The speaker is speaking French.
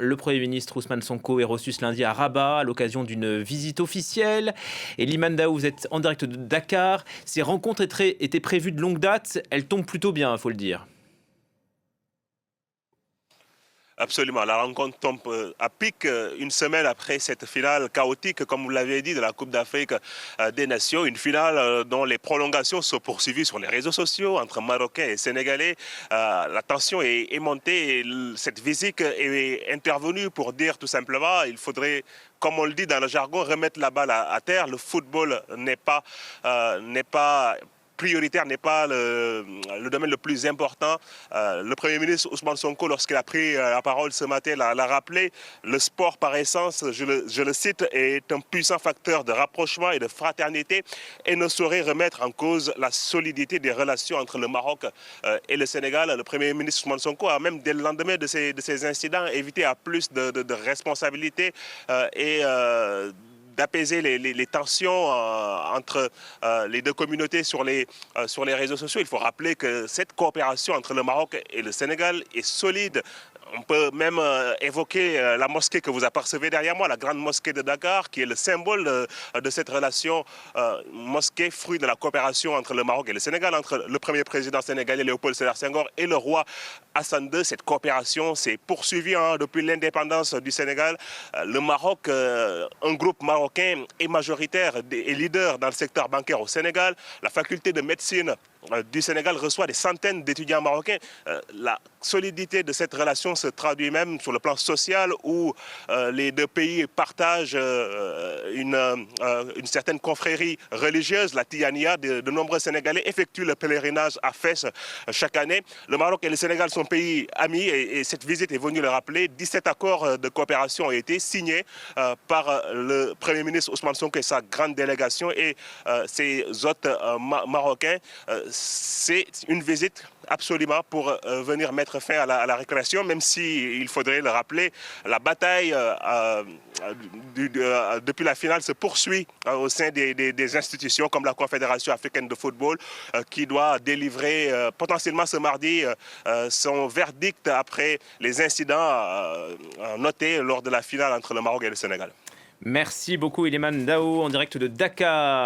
Le Premier ministre Ousmane Sonko est reçu ce lundi à Rabat à l'occasion d'une visite officielle. Et Iliman Ndao, vous êtes en direct de Dakar. Ces rencontres étaient prévues de longue date. Elles tombent plutôt bien, il faut le dire. Absolument. La rencontre tombe à pic une semaine après cette finale chaotique, comme vous l'avez dit, de la Coupe d'Afrique des Nations. Une finale dont les prolongations sont poursuivies sur les réseaux sociaux entre Marocains et Sénégalais. La tension est montée et cette visite est intervenue pour dire tout simplement il faudrait, comme on le dit dans le jargon, remettre la balle à terre. Le football n'est pas prioritaire, n'est pas le domaine le plus important. Le Premier ministre Ousmane Sonko, lorsqu'il a pris la parole ce matin, l'a rappelé. Le sport, par essence, je le cite, est un puissant facteur de rapprochement et de fraternité et ne saurait remettre en cause la solidité des relations entre le Maroc et le Sénégal. Le Premier ministre Ousmane Sonko a même, dès le lendemain de ces incidents, évité à plus de responsabilités et d'apaiser les tensions entre les deux communautés sur les réseaux sociaux. Il faut rappeler que cette coopération entre le Maroc et le Sénégal est solide. On peut même évoquer la mosquée que vous apercevez derrière moi, la grande mosquée de Dakar, qui est le symbole de cette relation. Mosquée, fruit de la coopération entre le Maroc et le Sénégal, entre le premier président sénégalais Léopold Sédar Senghor et le roi Hassan II. Cette coopération s'est poursuivie depuis l'indépendance du Sénégal. Le Maroc, un groupe marocain est majoritaire et leader dans le secteur bancaire au Sénégal. La faculté de médecine du Sénégal reçoit des centaines d'étudiants marocains. La solidité de cette relation se traduit même sur le plan social où les deux pays partagent une certaine confrérie religieuse, la Tijaniya. De nombreux Sénégalais effectuent le pèlerinage à Fès chaque année. Le Maroc et le Sénégal sont pays amis et cette visite est venue le rappeler. 17 accords de coopération ont été signés par le Premier ministre Ousmane Sonko et sa grande délégation et ses hôtes marocains. C'est une visite absolument pour venir mettre fin à la récréation, même si, il faudrait le rappeler, la bataille depuis la finale se poursuit au sein des institutions comme la Confédération africaine de football qui doit délivrer potentiellement ce mardi son verdict après les incidents notés lors de la finale entre le Maroc et le Sénégal. Merci beaucoup Iliman Ndao en direct de Dakar.